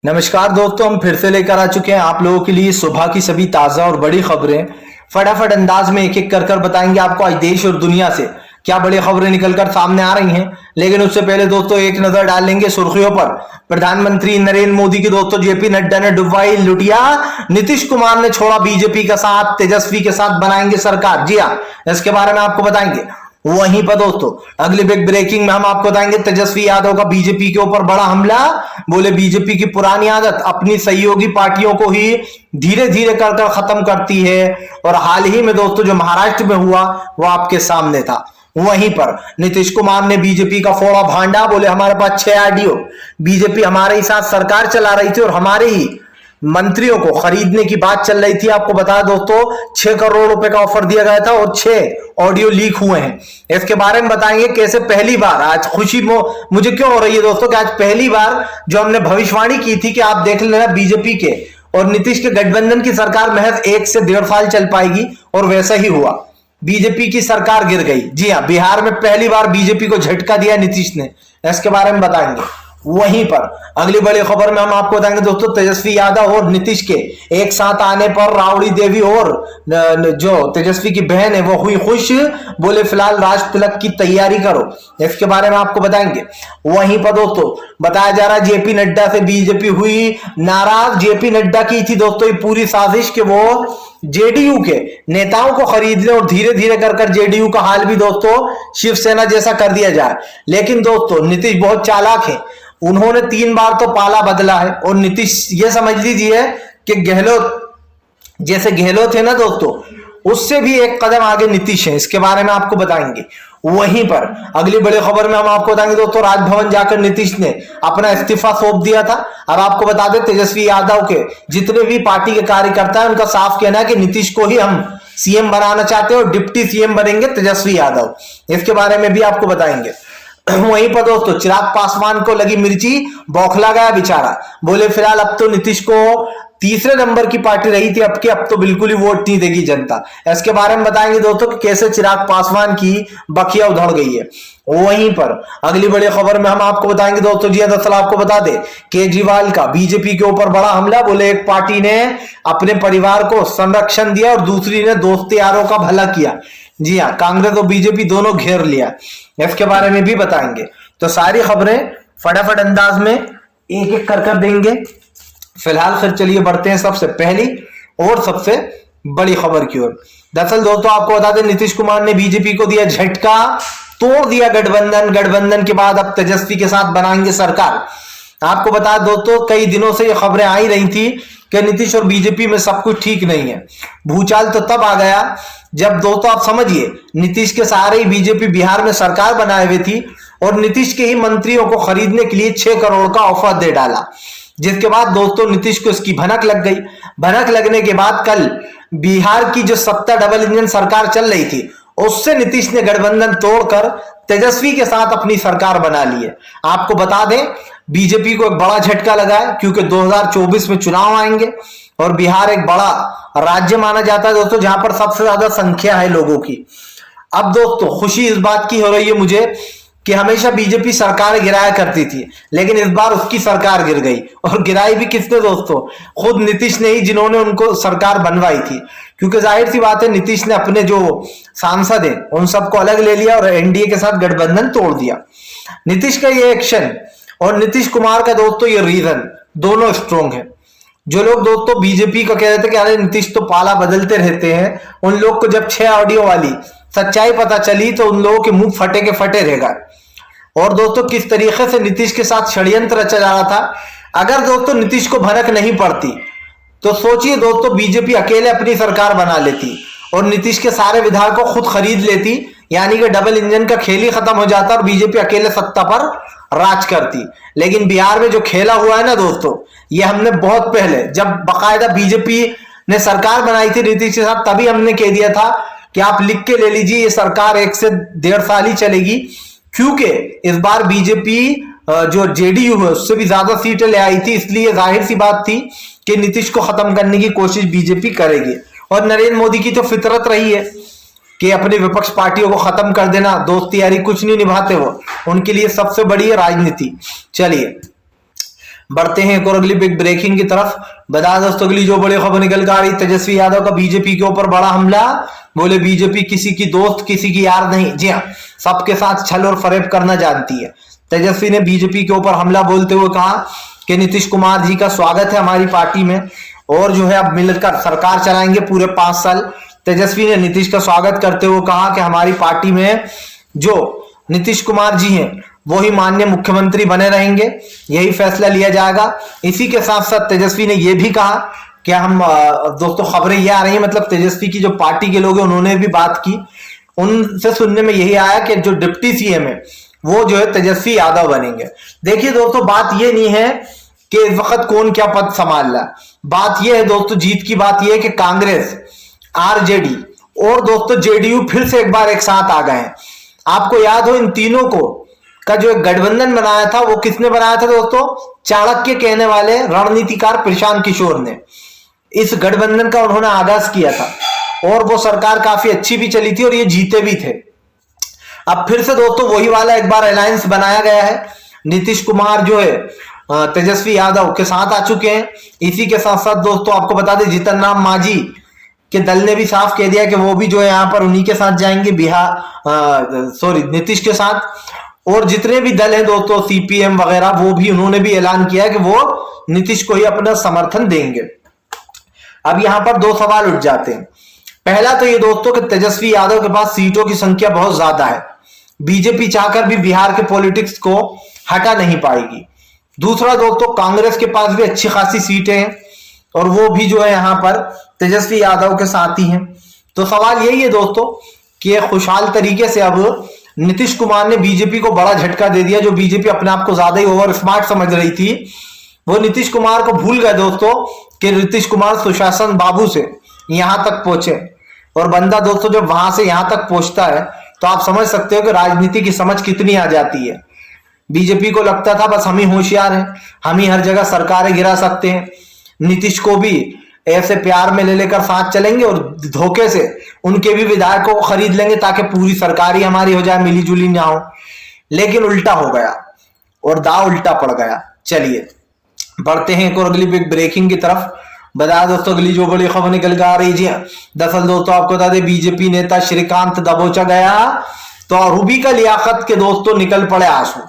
नमस्कार दोस्तों, हम फिर से लेकर आ चुके हैं आप लोगों के लिए सुबह की सभी ताजा और बड़ी खबरें। फटाफट अंदाज में एक एक कर कर बताएंगे आपको आज देश और दुनिया से क्या बड़ी खबरें निकलकर सामने आ रही हैं। लेकिन उससे पहले दोस्तों एक नजर डाल लेंगे सुर्खियों पर। प्रधानमंत्री नरेंद्र मोदी की दोस्तों जेपी नड्डा ने डुबवाई लुटिया, नीतीश कुमार ने छोड़ा बीजेपी का साथ, तेजस्वी के साथ बनाएंगे सरकार। जी हाँ, इसके बारे में आपको बताएंगे। वहीं पर दोस्तों अगली बिग ब्रेकिंग में हम आपको बताएंगे तेजस्वी यादव का बीजेपी के ऊपर बड़ा हमला। बोले बीजेपी की पुरानी आदत अपनी सहयोगी पार्टियों को ही धीरे धीरे कर कर खत्म करती है। और हाल ही में दोस्तों जो महाराष्ट्र में हुआ वो आपके सामने था। वहीं पर नीतीश कुमार ने बीजेपी का फोड़ा भांडा। बोले हमारे पास 6 आरडीओ, बीजेपी हमारे ही साथ सरकार चला रही थी और हमारे ही मंत्रियों को खरीदने की बात चल रही थी। आपको बता दोस्तों 6 करोड़ रुपए का ऑफर दिया गया था और 6 ऑडियो लीक हुए हैं। इसके बारे में बताएंगे कैसे पहली बार आज खुशी मुझे क्यों हो रही है दोस्तों कि आज पहली बार जो हमने भविष्यवाणी की थी कि आप देख लेना बीजेपी के और नीतीश के गठबंधन की सरकार महज 1 से 1.5 साल चल पाएगी, और वैसा ही हुआ। बीजेपी की सरकार गिर गई। जी हाँ, बिहार में पहली बार बीजेपी को झटका दिया नीतीश ने। इसके बारे में बताएंगे। वहीं पर अगली बड़ी खबर में हम आपको बताएंगे दोस्तों तेजस्वी यादव और नीतीश के एक साथ आने पर राबड़ी देवी और जो तेजस्वी की बहन है वो हुई खुश। बोले फिलहाल राज तिलक की तैयारी करो। इसके बारे में आपको बताएंगे। वहीं पर दोस्तों बताया जा रहा है जेपी नड्डा से बीजेपी हुई नाराज। जेपी नड्डा की थी दोस्तों ये पूरी साजिश कि वो जेडीयू के नेताओं को खरीद ले और धीरे धीरे कर जेडीयू का हाल भी दोस्तों शिवसेना जैसा कर दिया जाए। लेकिन दोस्तों नीतीश बहुत चालाक है, उन्होंने 3 बार तो पाला बदला है। और नीतीश ये समझ लीजिए कि गहलोत है ना दोस्तों, उससे भी एक कदम आगे नीतीश है। इसके बारे में आपको बताएंगे। वहीं पर अगली बड़ी खबर में हम आपको बताएंगे दोस्तों राजभवन जाकर नीतीश ने अपना इस्तीफा सौंप दिया था। अब आपको बता दें तेजस्वी यादव के जितने भी पार्टी के कार्यकर्ता हैं उनका साफ कहना है कि नीतीश को ही हम सीएम बनाना चाहते हैं और डिप्टी सीएम बनेंगे तेजस्वी यादव। इसके बारे में भी आपको बताएंगे। वहीं पर दोस्तों चिराग पासवान को लगी मिर्ची, बौखला गया बेचारा। बोले फिलहाल अब तो नीतीश को तीसरे नंबर की पार्टी रही थी, अब तो बिल्कुल ही वोट नहीं देगी जनता। इसके बारे में बताएंगे दोस्तों कि कैसे चिराग पासवान की बखिया उधड़ गई है। वहीं पर अगली बड़ी खबर में हम आपको बताएंगे दोस्तों। जी दरअसल आपको बता दे केजरीवाल का बीजेपी के ऊपर बड़ा हमला। बोले एक पार्टी ने अपने परिवार को संरक्षण दिया और दूसरी ने दोस्त यारों का भला किया। जी हाँ, कांग्रेस और बीजेपी दोनों घेर लिया। इसके बारे में भी बताएंगे। तो सारी खबरें फटाफट अंदाज में एक एक कर देंगे। फिलहाल फिर चलिए बढ़ते हैं सबसे पहली और सबसे बड़ी खबर की ओर। दरअसल दोस्तों आपको बता दें नीतीश कुमार ने बीजेपी को दिया झटका, तोड़ दिया गठबंधन के बाद अब तेजस्वी के साथ बनाएंगे सरकार। आपको बता दोस्तों कई दिनों से ये खबरें आ ही रही थी कि नीतीश और बीजेपी में सब कुछ ठीक नहीं है। भूचाल तो तब आ गया जब दोस्तों आप समझिए नीतीश के सहारे ही बीजेपी बिहार में सरकार बनाए हुए थी और नीतीश के ही मंत्रियों को खरीदने के लिए 6 करोड़ का ऑफर दे डाला। जिसके बाद दोस्तों नीतीश को इसकी भनक लग गई। भनक लगने के बाद कल बिहार की जो सत्ता डबल इंजन सरकार चल रही थी उससे नीतीश ने गठबंधन तोड़कर तेजस्वी के साथ अपनी सरकार बना ली है। आपको बता दें बीजेपी को एक बड़ा झटका लगा है क्योंकि 2024 में चुनाव आएंगे और बिहार एक बड़ा राज्य माना जाता है दोस्तों जहां पर सबसे ज्यादा संख्या है लोगों की। अब दोस्तों खुशी इस बात की हो रही है मुझे कि हमेशा बीजेपी सरकार गिराया करती थी, लेकिन इस बार उसकी सरकार गिर गई। और गिराई भी किसने दोस्तों? खुद नीतीश ने ही, जिन्होंने उनको सरकार बनवाई थी। क्योंकि जाहिर सी बात है नीतीश ने अपने जो सांसद हैं उन सबको अलग ले लिया और एनडीए के साथ गठबंधन तोड़ दिया। नीतीश का ये एक्शन और नीतीश कुमार का दोस्तों ये रीजन दोनों स्ट्रोंग है। जो लोग दोस्तों बीजेपी को कह रहे थे कि अरे नीतीश तो पाला बदलते रहते हैं, उन लोग को जब 6 ऑडियो वाली सच्चाई पता चली तो उन लोगों के मुंह फटे के फटे रह गए। और दोस्तों किस तरीके से नीतीश के साथ षड्यंत्र रचा जा रहा था। अगर दोस्तों नीतीश को भनक नहीं पड़ती तो सोचिए दोस्तों बीजेपी अकेले अपनी सरकार बना लेती और नीतीश के सारे विधायकों को खुद खरीद लेती, यानी कि डबल इंजन का खेल ही खत्म हो जाता और बीजेपी अकेले सत्ता पर राज करती। लेकिन बिहार में जो खेला हुआ है ना दोस्तों, ये हमने बहुत पहले जब बाकायदा बीजेपी ने सरकार बनाई थी नीतीश के साथ तभी हमने कह दिया था कि आप लिख के ले लीजिए ये सरकार 1 से 1.5 साल ही चलेगी। क्योंकि इस बार बीजेपी जो जेडीयू है उससे भी ज्यादा सीटें ले आई थी, इसलिए जाहिर सी बात थी कि नीतीश को खत्म करने की कोशिश बीजेपी करेगी। और नरेंद्र मोदी की तो फितरत रही है कि अपनी विपक्ष पार्टियों को खत्म कर देना, दोस्ती यारी कुछ नहीं निभाते वो, उनके लिए सबसे बड़ी है राजनीति। चलिए बढ़ते हैं एक और अगली बिग ब्रेकिंग की तरफ। बता दोस्तों अगली जो बड़ी खबर निकल कर आ रही, तेजस्वी यादव का बीजेपी के ऊपर बड़ा हमला। बोले बीजेपी किसी की दोस्त किसी की यार नहीं, जी हाँ, सबके साथ छल और फरेब करना जानती है। तेजस्वी ने बीजेपी के ऊपर हमला बोलते हुए कहा कि नीतीश कुमार जी का स्वागत है हमारी पार्टी में और जो है अब मिलकर सरकार चलाएंगे पूरे 5 साल। तेजस्वी ने नीतीश का स्वागत करते हुए कहा कि हमारी पार्टी में जो नीतीश कुमार जी हैं वो ही माननीय मुख्यमंत्री बने रहेंगे, यही फैसला लिया जाएगा। इसी के साथ साथ तेजस्वी ने यह भी कहा कि हम दोस्तों खबरें ये आ रही हैं, मतलब तेजस्वी की जो पार्टी के लोग हैं उन्होंने भी बात की, उनसे सुनने में यही आया कि जो डिप्टी सीएम है वो जो है तेजस्वी यादव बनेंगे। देखिए दोस्तों बात ये नहीं है कि इस वक्त कौन क्या पद संभाल रहा है, बात यह है दोस्तों, जीत की बात यह है कि कांग्रेस, आरजेडी और दोस्तों जेडीयू फिर से एक बार एक साथ आ गए हैं। आपको याद हो इन तीनों को का जो एक गठबंधन बनाया था वो किसने बनाया था दोस्तों? चाणक्य कहने वाले रणनीतिकार प्रशांत किशोर ने इस गठबंधन का उन्होंने आगाज किया था और वो सरकार काफी अच्छी भी चली थी और ये जीते भी थे। अब फिर से दोस्तों वही वाला एक बार अलायंस बनाया गया है। नीतीश कुमार जो है तेजस्वी यादव के साथ आ चुके हैं। इसी के साथ साथ दोस्तों आपको बता दें जीतन राम मांझी के दल ने भी साफ कह दिया कि वो भी जो है यहाँ पर उन्हीं के साथ जाएंगे, नीतीश के साथ। और जितने भी दल हैं दोस्तों सीपीएम वगैरह, वो भी उन्होंने भी ऐलान किया है कि वो नीतीश को ही अपना समर्थन देंगे। अब यहां पर 2 सवाल उठ जाते हैं। पहला तो ये दोस्तों कि तेजस्वी यादव के पास सीटों की संख्या बहुत ज्यादा है, बीजेपी चाहकर भी बिहार के पॉलिटिक्स को हटा नहीं पाएगी। दूसरा दोस्तों कांग्रेस के पास भी अच्छी खासी सीटें हैं और वो भी जो है यहां पर तेजस्वी यादव के साथ ही हैं। तो सवाल यही है दोस्तों कि खुशहाल तरीके से अब नीतीश कुमार ने बीजेपी को बड़ा झटका दे दिया। जो बीजेपी अपने आप को ज्यादा ही ओवर स्मार्ट समझ रही थी, वो नीतीश कुमार को भूल गए दोस्तों कि नीतीश कुमार सुशासन बाबू से यहां तक पहुंचे। और बंदा दोस्तों जब वहां से यहां तक पहुंचता है तो आप समझ सकते हो कि राजनीति की समझ कितनी आ जाती है। बीजेपी को लगता था बस हम ही होशियार हैं, हम ही हर जगह सरकारें गिरा सकते हैं, नीतीश को भी ऐसे प्यार में ले लेकर साथ चलेंगे और धोखे से उनके भी विधायकों को खरीद लेंगे ताकि पूरी सरकार ही हमारी हो जाए, मिली जुली ना हो। लेकिन उल्टा हो गया और दाव उल्टा पड़ गया। चलिए बढ़ते हैं एक और अगली बिग ब्रेकिंग की तरफ। बता दोस्तों अगली जो बड़ी खबर निकल कर आ रही जी, दरअसल दोस्तों आपको बता दें बीजेपी नेता श्रीकांत दबोचा गया तो रूबी का लियाकत के दोस्तों निकल पड़े आंसू।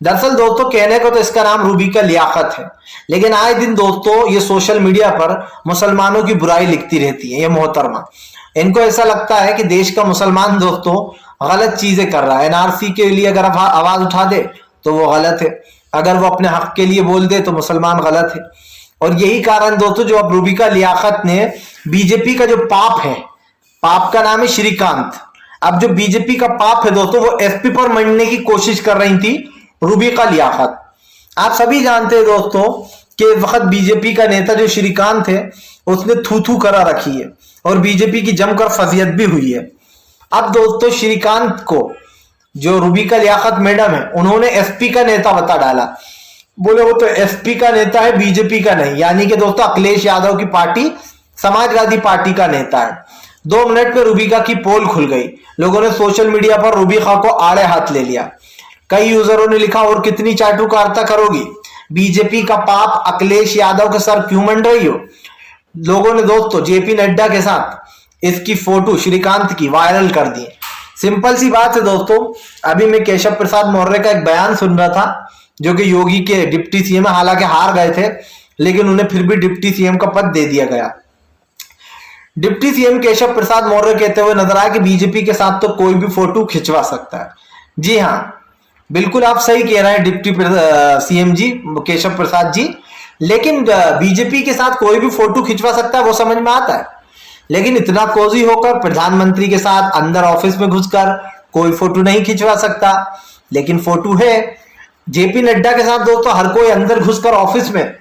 दरअसल दोस्तों कहने को तो इसका नाम रूबी का लियाकत है, लेकिन आए दिन दोस्तों ये सोशल मीडिया पर मुसलमानों की बुराई लिखती रहती है ये मोहतरमा। इनको ऐसा लगता है कि देश का मुसलमान दोस्तों गलत चीजें कर रहा है। एनआरसी के लिए अगर आवाज उठा दे तो वो गलत है, अगर वो अपने हक के लिए बोल दे तो मुसलमान गलत है। और यही कारण दोस्तों जो अब रूबी का लियाकत ने बीजेपी का जो पाप है, पाप का नाम है श्रीकांत, अब जो बीजेपी का पाप है दोस्तों वो एसपी पर मढ़ने की कोशिश कर रही थी रूबी का लियाकत। आप सभी जानते हैं दोस्तों कि वक्त बीजेपी का नेता जो श्रीकांत है उसने थू थू करा रखी है और बीजेपी की जमकर फजीयत भी हुई है। अब दोस्तों श्रीकांत को जो रूबी का लियाकत मैडम है उन्होंने एसपी का नेता बता डाला। बोले वो तो एसपी का नेता है बीजेपी का नहीं, यानी कि दोस्तों अखिलेश यादव की पार्टी समाजवादी पार्टी का नेता है। 2 मिनट में रूबिका की पोल खुल गई, लोगों ने सोशल मीडिया पर रूबिका को आड़े हाथ ले लिया। कई यूजरों ने लिखा और कितनी चाटुकारिता करोगी, बीजेपी का पाप अखिलेश यादव के सर क्यों मंड रही हो। लोगों ने दोस्तों जेपी नड्डा के साथ इसकी फोटो श्रीकांत की वायरल कर दी। सिंपल सी बात है दोस्तों, अभी मैं केशव प्रसाद मौर्य का एक बयान सुन रहा था जो कि योगी के डिप्टी सीएम, हालांकि हार गए थे लेकिन उन्हें फिर भी डिप्टी सीएम का पद दे दिया गया। डिप्टी सीएम केशव प्रसाद मौर्य कहते हुए नजर आया कि बीजेपी के साथ तो कोई भी फोटो खिंचवा सकता है। जी हाँ, बिल्कुल आप सही कह रहे हैं डिप्टी सीएम जी केशव प्रसाद जी, लेकिन बीजेपी के साथ कोई भी फोटो खिंचवा सकता है वो समझ में आता है, लेकिन इतना कोजी होकर प्रधानमंत्री के साथ अंदर ऑफिस में घुसकर कोई फोटो नहीं खिंचवा सकता। लेकिन फोटो है जेपी नड्डा के साथ दोस्तों, हर कोई अंदर घुसकर ऑफिस में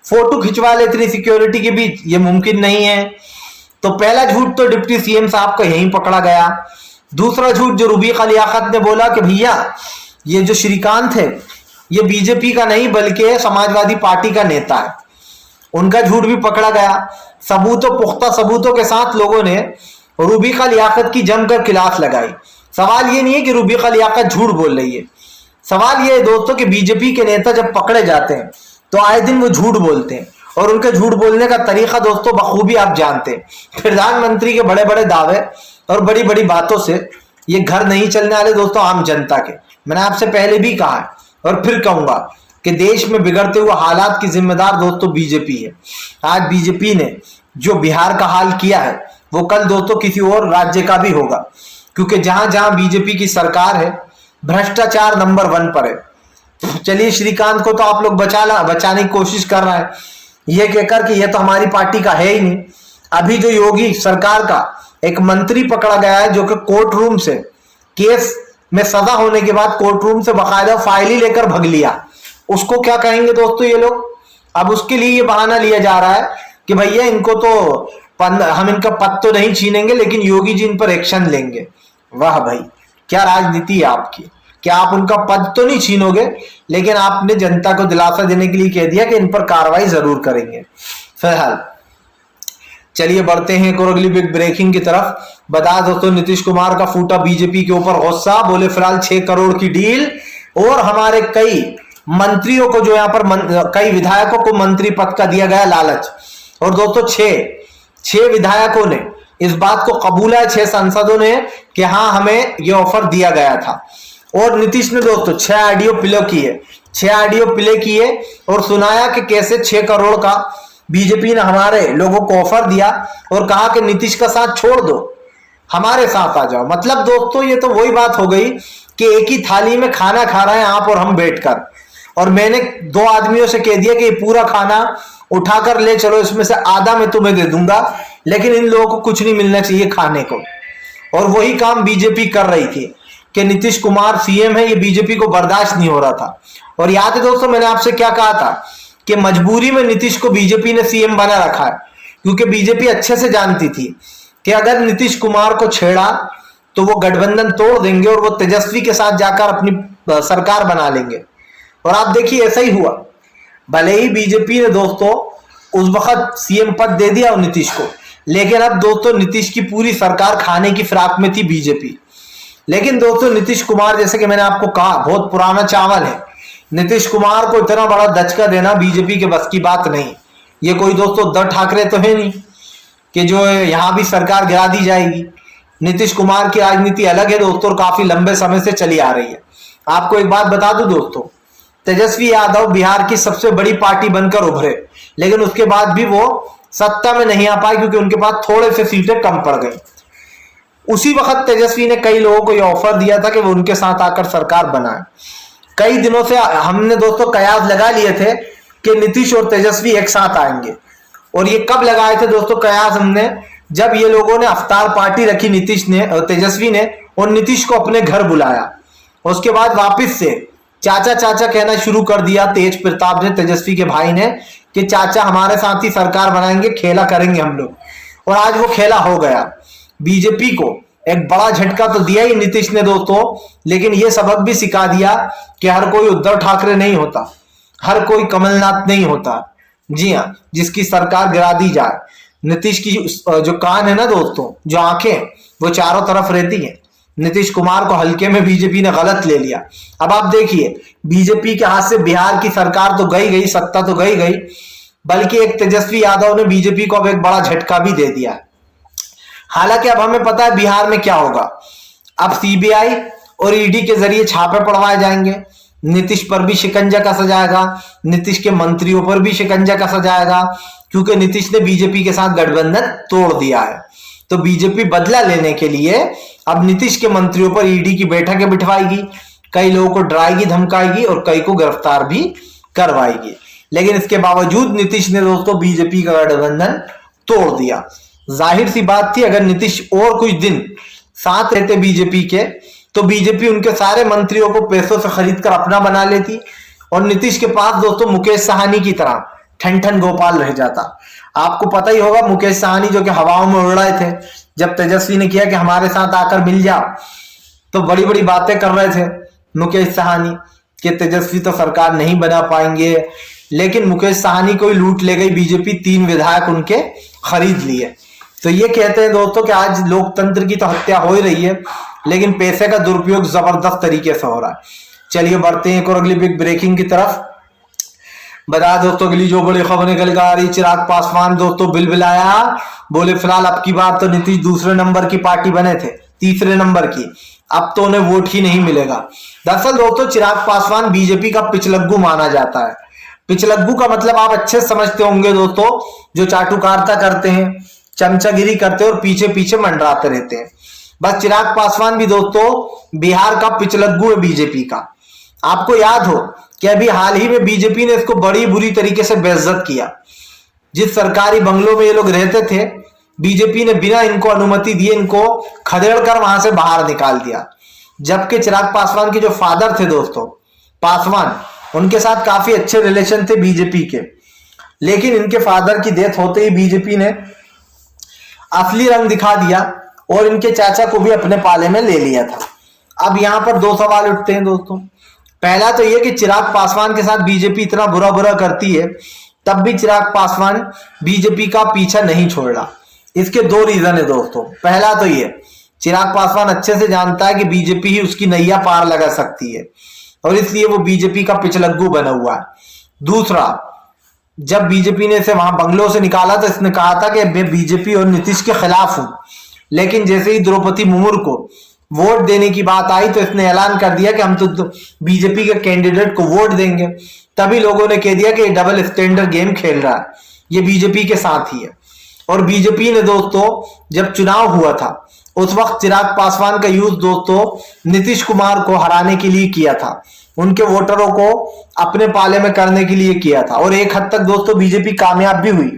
फोटो खिंचवा ले इतनी सिक्योरिटी के बीच, ये मुमकिन नहीं है। तो पहला झूठ तो डिप्टी सीएम साहब का यहीं पकड़ा गया। दूसरा झूठ जो रूबी का लियाकत ने बोला कि भैया ये जो श्रीकांत है ये बीजेपी का नहीं बल्कि समाजवादी पार्टी का नेता है, उनका झूठ भी पकड़ा गया। सबूतों, पुख्ता सबूतों के साथ लोगों ने रूबी का लियाकत की जमकर खिलाफ लगाई। सवाल ये नहीं है कि रूबी का लियाकत झूठ बोल रही है, सवाल ये है दोस्तों कि बीजेपी के नेता जब पकड़े जाते हैं तो आए दिन वो झूठ बोलते हैं और उनके झूठ बोलने का तरीका दोस्तों बखूबी आप जानते हैं। प्रधानमंत्री के बड़े बड़े दावे और बड़ी बड़ी बातों से ये घर नहीं चलने वाले दोस्तों आम जनता के। मैंने आपसे पहले भी कहा है और फिर कहूंगा कि देश में बिगड़ते हुए हालात की जिम्मेदार दोस्तों बीजेपी है। आज बीजेपी ने जो बिहार का हाल किया है वो कल दोस्तों किसी और राज्य का भी होगा, क्योंकि जहां जहां बीजेपी की सरकार है भ्रष्टाचार नंबर 1 पर है। चलिए श्रीकांत को तो आप लोग बचाने की कोशिश कर रहे हैं ये कहकर कि ये तो हमारी पार्टी का है ही नहीं। अभी जो योगी सरकार का एक मंत्री पकड़ा गया है जो कि कोर्ट रूम से केस में सजा होने के बाद कोर्ट रूम से बकायदा फाइल ही लेकर भग लिया, उसको क्या कहेंगे दोस्तों ये लोग। अब उसके लिए ये बहाना लिया जा रहा है कि भैया इनको तो हम इनका पद तो नहीं छीनेंगे लेकिन योगी जी इन पर एक्शन लेंगे। वाह भाई, क्या राजनीति है आपकी। क्या आप उनका पद तो नहीं छीनोगे लेकिन आपने जनता को दिलासा देने के लिए कह दिया कि इन पर कार्रवाई जरूर करेंगे। फिलहाल चलिए बढ़ते हैं एक और अगली बिग ब्रेकिंग की तरफ। बता दोस्तों नीतीश कुमार का फूटा बीजेपी के ऊपर गुस्सा, बोले फिलहाल 6 करोड़ की डील और हमारे कई मंत्रियों को जो यहाँ पर कई विधायकों को मंत्री पद का दिया गया लालच। और दोस्तों 6 विधायकों ने इस बात को कबूला है, 6 सांसदों ने कि हाँ हमें ये ऑफर दिया गया था। और नीतीश ने दोस्तों 6 ऑडियो प्ले किए और सुनाया कि कैसे 6 करोड़ का बीजेपी ने हमारे लोगों को ऑफर दिया और कहा कि नीतीश का साथ छोड़ दो, हमारे साथ आ जाओ। मतलब दोस्तों ये तो वही बात हो गई कि एक ही थाली में खाना खा रहे हैं आप और हम बैठकर, और मैंने 2 आदमियों से कह दिया कि ये पूरा खाना उठाकर ले चलो, इसमें से आधा मैं तुम्हें दे दूंगा, लेकिन इन लोगों को कुछ नहीं मिलना चाहिए खाने को। और वही काम बीजेपी कर रही थी कि नीतीश कुमार सीएम है, ये बीजेपी को बर्दाश्त नहीं हो रहा था। और याद है दोस्तों मैंने आपसे क्या कहा था कि मजबूरी में नीतीश को बीजेपी ने सीएम बना रखा है, क्योंकि बीजेपी अच्छे से जानती थी कि अगर नीतीश कुमार को छेड़ा तो वो गठबंधन तोड़ देंगे और वो तेजस्वी के साथ जाकर अपनी सरकार बना लेंगे। और आप देखिए ऐसा ही हुआ। भले ही बीजेपी ने दोस्तों उस वक्त सीएम पद दे दिया और नीतीश को, लेकिन अब दोस्तों नीतीश की पूरी सरकार खाने की फिराक में थी बीजेपी। लेकिन दोस्तों नीतीश कुमार, जैसे कि मैंने आपको कहा, बहुत पुराना चावल है। नीतीश कुमार को इतना बड़ा दचका देना बीजेपी के बस की बात नहीं। ये कोई दोस्तों उद्धव ठाकरे तो है नहीं कि जो यहां भी सरकार गिरा दी जाएगी। नीतीश कुमार की राजनीति अलग है दोस्तों और काफी लंबे समय से चली आ रही है। आपको एक बात बता दूं दोस्तों, तेजस्वी यादव बिहार की सबसे बड़ी पार्टी बनकर उभरे, लेकिन उसके बाद भी वो सत्ता में नहीं आ पाए क्योंकि उनके पास थोड़े से सीटें कम पड़ गई। उसी वक्त तेजस्वी ने कई लोगों को यह ऑफर दिया था कि वो उनके साथ आकर सरकार बनाए। कई दिनों से हमने दोस्तों कयास लगा लिए थे कि नीतीश और तेजस्वी एक साथ आएंगे। और ये कब लगाए थे दोस्तों कयास हमने? जब ये लोगों ने अफ्तार पार्टी रखी नीतीश ने और तेजस्वी ने, और नीतीश को अपने घर बुलाया। उसके बाद वापस से चाचा चाचा कहना शुरू कर दिया तेज प्रताप ने, तेजस्वी के भाई ने, कि चाचा हमारे साथ ही सरकार बनाएंगे, खेला करेंगे हम लोग। और आज वो खेला हो गया। बीजेपी को एक बड़ा झटका तो दिया ही नीतीश ने दोस्तों, लेकिन ये सबक भी सिखा दिया कि हर कोई उद्धव ठाकरे नहीं होता, हर कोई कमलनाथ नहीं होता। जी हाँ, जिसकी सरकार गिरा दी जाए। नीतीश की जो कान है ना दोस्तों, जो आंखें, वो चारों तरफ रहती हैं। नीतीश कुमार को हल्के में बीजेपी ने गलत ले लिया। अब आप देखिए, बीजेपी के हाथ से बिहार की सरकार तो गई, सत्ता तो गई, बल्कि एक तेजस्वी यादव ने बीजेपी को अब एक बड़ा झटका भी दे दिया। हालांकि अब हमें पता है बिहार में क्या होगा। अब सीबीआई और ईडी के जरिए छापे पड़वाए जाएंगे, नीतीश पर भी शिकंजा कसा जाएगा, नीतीश के मंत्रियों पर भी शिकंजा कसा जाएगा, क्योंकि नीतीश ने बीजेपी के साथ गठबंधन तोड़ दिया है। तो बीजेपी बदला लेने के लिए अब नीतीश के मंत्रियों पर ईडी की बैठकें बिठवाएगी, कई लोगों को डराएगी, धमकाएगी और कई को गिरफ्तार भी करवाएगी। लेकिन इसके बावजूद नीतीश ने दोस्तों बीजेपी का गठबंधन तोड़ दिया। जाहिर सी बात थी, अगर नीतीश और कुछ दिन साथ रहते बीजेपी के, तो बीजेपी उनके सारे मंत्रियों को पैसों से खरीद कर अपना बना लेती और नीतीश के पास दोस्तों मुकेश साहनी की तरह ठन ठन गोपाल रह जाता। आपको पता ही होगा, मुकेश साहनी जो कि हवाओं में उड़ रहे थे, जब तेजस्वी ने किया कि हमारे साथ आकर मिल जाओ, तो बड़ी बड़ी बातें कर रहे थे मुकेश साहनी कि तेजस्वी तो सरकार नहीं बना पाएंगे। लेकिन मुकेश साहनी को ही लूट ले गई बीजेपी, 3 विधायक उनके खरीद लिए। तो ये कहते हैं दोस्तों कि आज लोकतंत्र की तो हत्या हो ही रही है, लेकिन पैसे का दुरुपयोग जबरदस्त तरीके से हो रहा है। चलिए बढ़ते हैं एक और अगली बिग ब्रेकिंग की तरफ। बता दोस्तों अगली जो बड़ी खबर निकल कर आ रही, चिराग पासवान दोस्तों बिलबिलाया, बोले फिलहाल अब की बार तो नीतीश दूसरे नंबर की पार्टी बने थे, तीसरे नंबर की, अब तो उन्हें वोट ही नहीं मिलेगा। दरअसल दोस्तों चिराग पासवान बीजेपी का पिछलग्गू माना जाता है। पिछलग्गू का मतलब आप अच्छे समझते होंगे दोस्तों, जो चाटुकारिता करते हैं, चमचागिरी करते हैं और पीछे पीछे मंडराते रहते हैं। बस चिराग पासवान भी दोस्तों बिहार का पिछलग्गू है बीजेपी का। आपको याद हो कि अभी हाल ही में बीजेपी ने इसको बड़ी बुरी तरीके से बेइज्जत किया। जिस सरकारी बंगलों में ये लोग रहते थे, बीजेपी ने बिना इनको अनुमति दिए इनको खदेड़ कर वहां से बाहर निकाल दिया। जबकि चिराग पासवान के जो फादर थे दोस्तों पासवान, उनके साथ काफी अच्छे रिलेशन थे बीजेपी के, लेकिन इनके फादर की डेथ होते ही बीजेपी ने असली रंग दिखा दिया और इनके चाचा को भी अपने पाले में ले लिया था। अब यहां पर दो सवाल उठते हैं दोस्तों। पहला तो यह कि चिराग पासवान के साथ बीजेपी इतना बुरा बुरा करती है, तब भी चिराग पासवान बीजेपी का पीछा नहीं छोड़ रहा। इसके दो रीजन है दोस्तों। पहला तो ये, चिराग पासवान अच्छे से जानता है कि बीजेपी ही उसकी नैया पार लगा सकती है और इसलिए वो बीजेपी का पिछलग्गू बना हुआ है। दूसरा, जब बीजेपी ने इसे वहां बंगलों से निकाला तो इसने कहा था कि मैं बीजेपी और नीतीश के खिलाफ हूं, लेकिन जैसे ही द्रौपदी मुर्मू को वोट देने की बात आई तो इसने ऐलान कर दिया कि हम तो बीजेपी के कैंडिडेट को वोट देंगे। तभी लोगों ने कह दिया कि ये डबल स्टैंडर्ड गेम खेल रहा है, ये बीजेपी के साथ ही है। और बीजेपी ने दोस्तों जब चुनाव हुआ था उस वक्त चिराग पासवान का यूज दोस्तों नीतीश कुमार को हराने के लिए किया था, उनके वोटरों को अपने पाले में करने के लिए किया था और एक हद तक दोस्तों बीजेपी कामयाब भी हुई।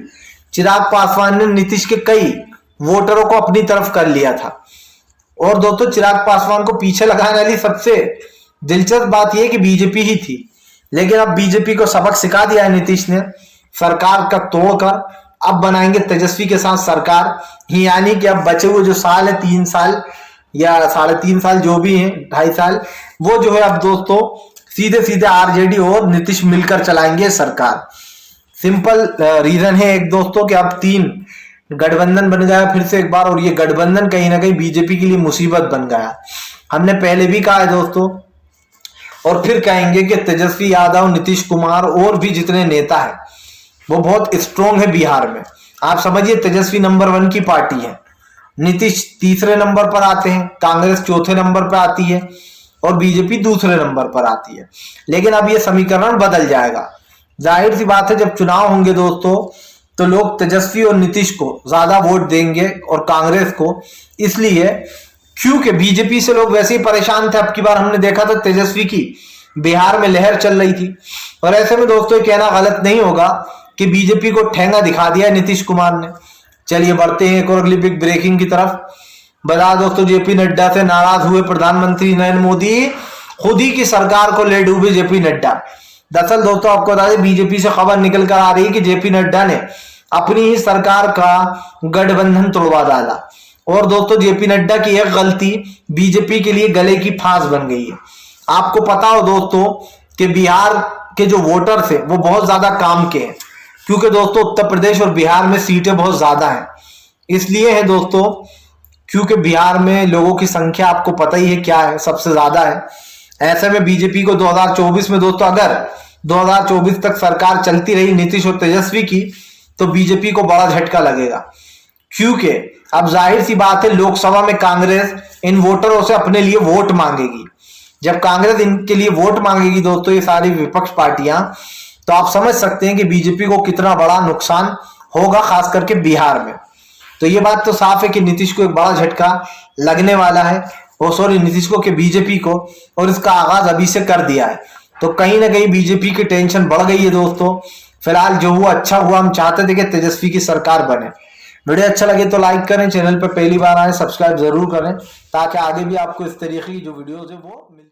चिराग पासवान ने नीतीश के कई वोटरों को अपनी तरफ कर लिया था। और दोस्तों चिराग पासवान को पीछे लगाने वाली सबसे दिलचस्प बात यह कि बीजेपी ही थी, लेकिन अब बीजेपी को सबक सिखा दिया है नीतीश ने, सरकार का तोड़कर अब बनाएंगे तेजस्वी के साथ सरकार ही, यानी कि अब बचे हुए जो साल है 3 साल या 3.5 साल जो भी है, 2.5 साल, वो जो है अब दोस्तों सीधे सीधे आरजेडी और नीतीश मिलकर चलाएंगे सरकार। सिंपल रीजन है एक दोस्तों कि अब 3 गठबंधन बन गया फिर से एक बार, और ये गठबंधन कहीं ना कहीं बीजेपी के लिए मुसीबत बन गया। हमने पहले भी कहा है दोस्तों और फिर कहेंगे कि तेजस्वी यादव, नीतीश कुमार और भी जितने नेता हैं वो बहुत स्ट्रोंग है बिहार में। आप समझिए तेजस्वी नंबर 1 की पार्टी है, नीतीश तीसरे नंबर पर आते हैं, कांग्रेस चौथे नंबर पर आती है और बीजेपी दूसरे नंबर पर आती है। लेकिन अब ये समीकरण बदल जाएगा। जाहिर सी बात है जब चुनाव होंगे दोस्तों तो लोग तेजस्वी और नीतीश को ज्यादा वोट देंगे और कांग्रेस को, इसलिए क्योंकि बीजेपी से लोग वैसे ही परेशान थे। अब की बार हमने देखा था तेजस्वी की बिहार में लहर चल रही थी और ऐसे में दोस्तों कहना गलत नहीं होगा कि बीजेपी को ठेंगा दिखा दिया नीतीश कुमार ने। चलिए बढ़ते हैं एक और अगली बिग ब्रेकिंग की तरफ। बता दोस्तों जेपी नड्डा से नाराज हुए प्रधानमंत्री नरेंद्र मोदी, खुद ही की सरकार को ले डूबे जेपी नड्डा। दरअसल दोस्तों आपको बता दें बीजेपी से खबर निकल कर आ रही है कि जेपी नड्डा ने अपनी ही सरकार का गठबंधन तोड़वा डाला और दोस्तों जेपी नड्डा की एक गलती बीजेपी के लिए गले की फांस बन गई है। आपको पता हो दोस्तों कि बिहार के जो वोटर थे वो बहुत ज्यादा काम के हैं, क्योंकि दोस्तों उत्तर प्रदेश और बिहार में सीटें बहुत ज्यादा हैं। इसलिए है दोस्तों क्योंकि बिहार में लोगों की संख्या आपको पता ही है क्या है, सबसे ज्यादा है। ऐसे में बीजेपी को 2024 में दोस्तों अगर 2024 तक सरकार चलती रही नीतीश और तेजस्वी की तो बीजेपी को बड़ा झटका लगेगा, क्योंकि अब जाहिर सी बात है लोकसभा में कांग्रेस इन वोटरों से अपने लिए वोट मांगेगी। जब कांग्रेस इनके लिए वोट मांगेगी दोस्तों ये सारी विपक्ष पार्टियां, तो आप समझ सकते हैं कि बीजेपी को कितना बड़ा नुकसान होगा, खास करके बिहार में। तो ये बात तो साफ है कि नीतीश को एक बड़ा झटका लगने वाला है, नीतीश को कि बीजेपी को, और इसका आगाज अभी से कर दिया है। तो कहीं ना कहीं बीजेपी की टेंशन बढ़ गई है दोस्तों। फिलहाल जो हुआ अच्छा हुआ, हम चाहते थे कि तेजस्वी की सरकार बने। वीडियो अच्छा लगे तो लाइक करें, चैनल पर पहली बार आए सब्सक्राइब जरूर करें ताकि आगे भी आपको इस तरीके की जो वीडियोज है वो मिल